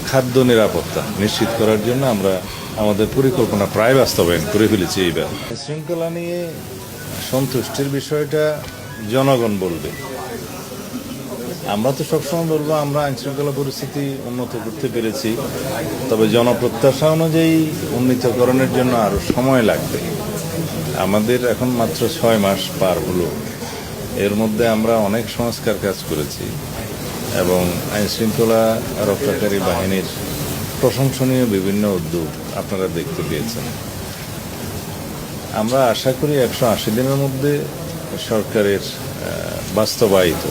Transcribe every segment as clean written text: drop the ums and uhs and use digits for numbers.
খাদ্য নিরাপত্তা নিশ্চিত করার জন্য আমরা আমাদের পরিকল্পনা প্রায় বাস্তবায়ন করে ফেলেছি এইবার। শৃঙ্খলা নিয়ে সন্তুষ্টির বিষয়টা জনগণ বলবে। আমরা তো সবসময় বলবো আমরা আইনশৃঙ্খলা পরিস্থিতি উন্নত করতে পেরেছি, তবে জনপ্রত্যাশা অনুযায়ী উন্নীতকরণের জন্য আরও সময় লাগবে। আমাদের এখন মাত্র 6 মাস পার হলো, এর মধ্যে আমরা অনেক সংস্কার কাজ করেছি এবং আইনশৃঙ্খলা রক্ষাকারী বাহিনীর প্রশংসনীয় বিভিন্ন উদ্যোগ আপনারা দেখতে পেয়েছেন। আমরা আশা করি 180 দিনের মধ্যে সরকারের বাস্তবায়িত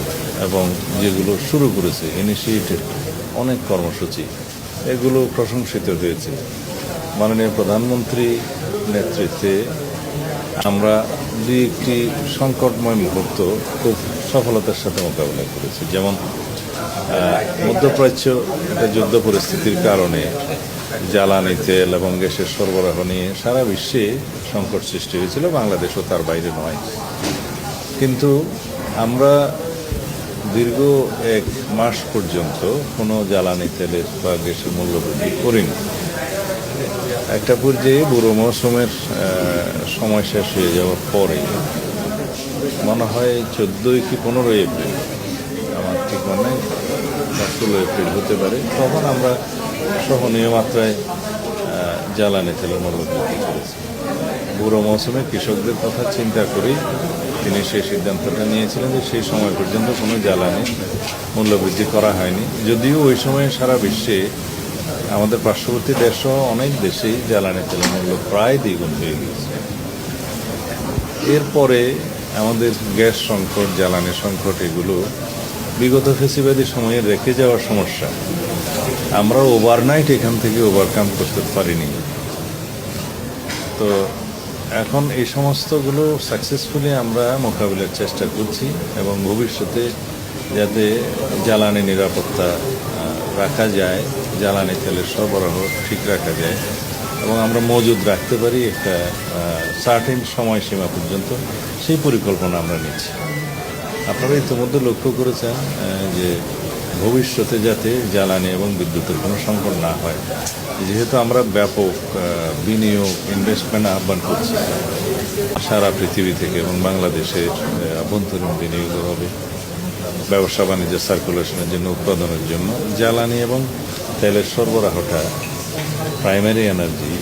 এবং যেগুলো শুরু করেছে ইনিশিয়েটিভ অনেক কর্মসূচি, এগুলো প্রশংসিত হয়েছে। মাননীয় প্রধানমন্ত্রী নেতৃত্বে আমরা একটি সংকটময় মুহূর্ত খুব সফলতার সাথে মোকাবিলা করেছি। যেমন মধ্যপ্রাচ্য একটা যুদ্ধ পরিস্থিতির কারণে জ্বালানি তেল এবং গ্যাসের সরবরাহ নিয়ে সারা বিশ্বে সংকট সৃষ্টি হয়েছিল, বাংলাদেশও তার বাইরে নয়। কিন্তু আমরা দীর্ঘ 1 মাস পর্যন্ত কোনো জ্বালানি তেলের বা গ্যাসের মূল্য বৃদ্ধি করিনি। একটা পর্যায়ে বুড়ো মৌসুমের সময় শেষ হয়ে যাওয়ার পরে মনে হয় 14 কি 15 এপ্রিল, আমার ঠিক মনে 16 এপ্রিল হতে পারে, তখন আমরা সহনীয় মাত্রায় জ্বালানি তেলের মূল্য বৃদ্ধি করেছি। বুড়ো মৌসুমে কৃষকদের কথা চিন্তা করেই তিনি সেই সিদ্ধান্তটা নিয়েছিলেন যে সেই সময় পর্যন্ত কোনো জ্বালানি মূল্য বৃদ্ধি করা হয়নি। যদিও ওই সময়ে সারা বিশ্বে আমাদের পার্শ্ববর্তী দেশসহ অনেক দেশেই জ্বালানি তেলের মূল্য প্রায় দ্বিগুণ হয়ে গেছে। এরপরে আমাদের গ্যাস সংকট, জ্বালানি সংকট, এগুলো বিগত ফেসিবাদী সময়ে রেখে যাওয়ার সমস্যা আমরা ওভারনাইট এখান থেকে ওভারকাম করতে পারিনি। তো এখন এই সমস্তগুলো সাকসেসফুলি আমরা মোকাবিলার চেষ্টা করছি এবং ভবিষ্যতে যাতে জ্বালানি নিরাপত্তা রাখা যায়, জ্বালানি তেলের সরবরাহ ঠিক রাখা যায় এবং আমরা মজুদ রাখতে পারি একটা সার্টেন সময়সীমা পর্যন্ত, সেই পরিকল্পনা আমরা নিচ্ছি। আপনারা ইতিমধ্যে লক্ষ্য করেছেন যে ভবিষ্যতে যাতে জ্বালানি এবং বিদ্যুতের কোনো সংকট না হয়, যেহেতু আমরা ব্যাপক বিনিয়োগ ইনভেস্টমেন্ট আহ্বান করছি সারা পৃথিবী থেকে এবং বাংলাদেশের অভ্যন্তরীণ বিনিয়োগ হবে ব্যবসা বাণিজ্য সার্কুলেশনের জন্য, উৎপাদনের জন্য। জ্বালানি এবং তেলের সরবরাহটা প্রাইমারি এনার্জি,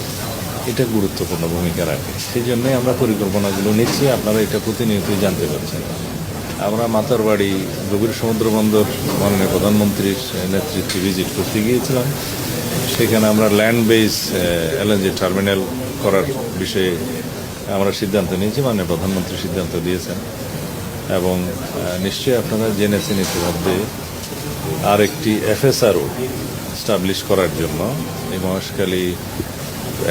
এটা গুরুত্বপূর্ণ ভূমিকা রাখে। সেই জন্যই আমরা পরিকল্পনাগুলো নিচ্ছি, আপনারা এটা প্রতিনিয়তই জানতে পারছেন। আমরা মাতারবাড়ি গভীর সমুদ্র বন্দর মাননীয় প্রধানমন্ত্রীর নেতৃত্বে ভিজিট করতে গিয়েছিলাম। সেখানে আমরা ল্যান্ড বেস এলএনজি টার্মিনাল করার বিষয়ে আমরা সিদ্ধান্ত নিয়েছি, মাননীয় প্রধানমন্ত্রী সিদ্ধান্ত দিয়েছেন। এবং নিশ্চয়ই আপনারা জেনেছেন ইতিমধ্যে আরেকটি এফএসআরও স্টাবলিশ করার জন্য এই মহেশখালী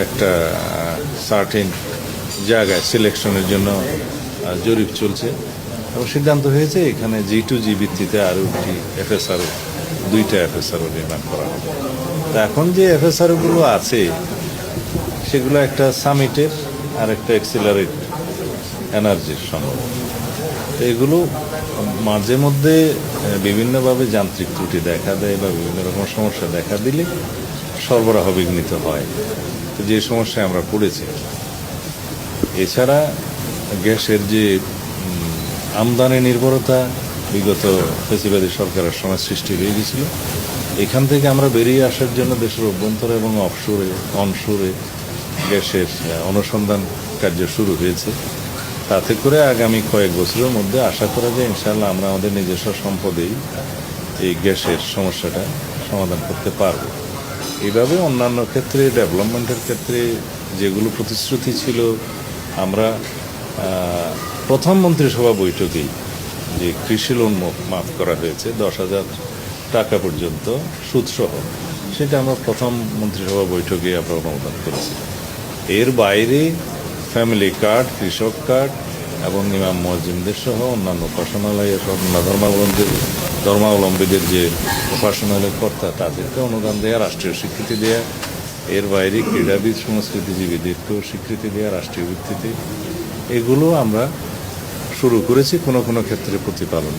একটা সার্টেন জায়গায় সিলেকশনের জন্য জরিপ চলছে এবং সিদ্ধান্ত হয়েছে এখানে G2G ভিত্তিতে আরও একটি এফএসআরও, 2টা এফএসআরও নির্মাণ করা হবে। তা এখন যে এফএসআরওগুলো আছে সেগুলো একটা সামিটের আর একটা এক্সিলারেট এনার্জির সঙ্গে। এগুলো মাঝে মধ্যে বিভিন্নভাবে যান্ত্রিক ত্রুটি দেখা দেয় বা বিভিন্ন রকম সমস্যা দেখা দিলে সরবরাহ বিঘ্নিত হয়, তো যে সমস্যায় আমরা পড়েছি। এছাড়া গ্যাসের যে আমদানি নির্ভরতা বিগত ফেসিবাদী সরকারের সময় সৃষ্টি হয়ে গেছিল, এখান থেকে আমরা বেরিয়ে আসার জন্য দেশের অভ্যন্তরে এবং অনশোরে গ্যাসের অনুসন্ধান কার্য শুরু হয়েছে। তাতে করে আগামী কয়েক বছরের মধ্যে আশা করা যায় ইনশাআল্লাহ আমরা আমাদের নিজস্ব সম্পদেই এই গ্যাসের সমস্যাটা সমাধান করতে পারব। এইভাবে অন্যান্য ক্ষেত্রে, ডেভেলপমেন্টের ক্ষেত্রে যেগুলো প্রতিশ্রুতি ছিল, আমরা প্রথম মন্ত্রিসভা বৈঠকেই যে কৃষি লোন মাফ করা হয়েছে 10,000 টাকা পর্যন্ত সুদসহ, সেটা আমরা প্রথম মন্ত্রিসভা বৈঠকে আমরা অনুমোদন করেছি। এর বাইরে ফ্যামিলি কার্ড, কৃষক কার্ড এবং ইমাম মুয়াজ্জিনদের সহ অন্যান্য উপাসনালয়ের ধর্মাবলম্বীদের যে উপাসনালয় কর্তা তাদেরকে অনুদান দেওয়া, রাষ্ট্রীয় স্বীকৃতি দেওয়া, এর বাইরে ক্রীড়াবিদ, সংস্কৃতিজীবীদেরকেও স্বীকৃতি দেওয়া রাষ্ট্রীয় ভিত্তিতে, এগুলো আমরা শুরু করেছি। কোনো কোনো ক্ষেত্রে প্রতিপালন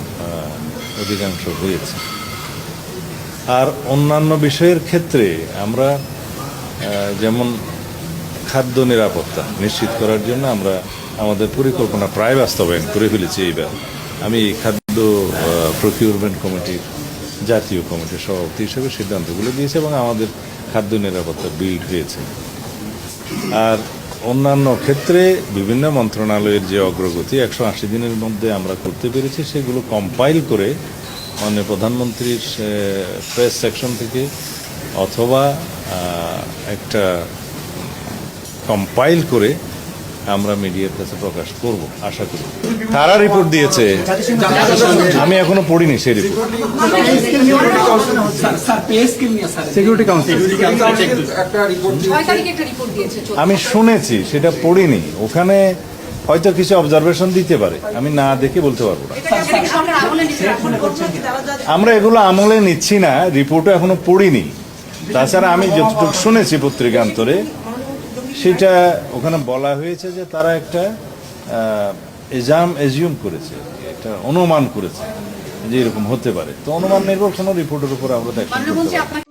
অধিকাংশ হয়েছে। আর অন্যান্য বিষয়ের ক্ষেত্রে আমরা যেমন খাদ্য নিরাপত্তা নিশ্চিত করার জন্য আমরা আমাদের পরিকল্পনা প্রায় বাস্তবায়ন করে ফেলেছি এইবার। আমি খাদ্য প্রকিউরমেন্ট কমিটির জাতীয় কমিটির সভাপতি হিসেবে সিদ্ধান্তগুলো দিয়েছি এবং আমাদের খাদ্য নিরাপত্তা বিল্ড হয়েছে। আর অন্যান্য ক্ষেত্রে বিভিন্ন মন্ত্রণালয়ের যে অগ্রগতি 180 দিনের মধ্যে আমরা করতে পেরেছি সেগুলো কম্পাইল করে মাননীয় প্রধানমন্ত্রীর প্রেস সেকশন থেকে অথবা একটা কম্পাইল করে আমরা মিডিয়ার কাছে প্রকাশ করব আশা করি। তারা রিপোর্ট দিয়েছে, আমি এখনো পড়িনি সেই রিপোর্ট। সিকিউরিটি কাউন্সিল আমি শুনেছি, সেটা পড়িনি। ওখানে হয়তো কিছু অবজারভেশন দিতে পারে, আমি না দেখে বলতে পারবো না। আমরা এগুলো আমলে নিচ্ছি না, রিপোর্টও এখনো পড়িনি। তাছাড়া আমি যতটুকু শুনেছি পত্রিকান্তরে, সেটা ওখানে বলা হয়েছে যে তারা একটা এজিউম করেছে, একটা অনুমান করেছে যে এরকম হতে পারে। তো অনুমান নির্ভর কোনো রিপোর্টের উপর আমরা দেখতে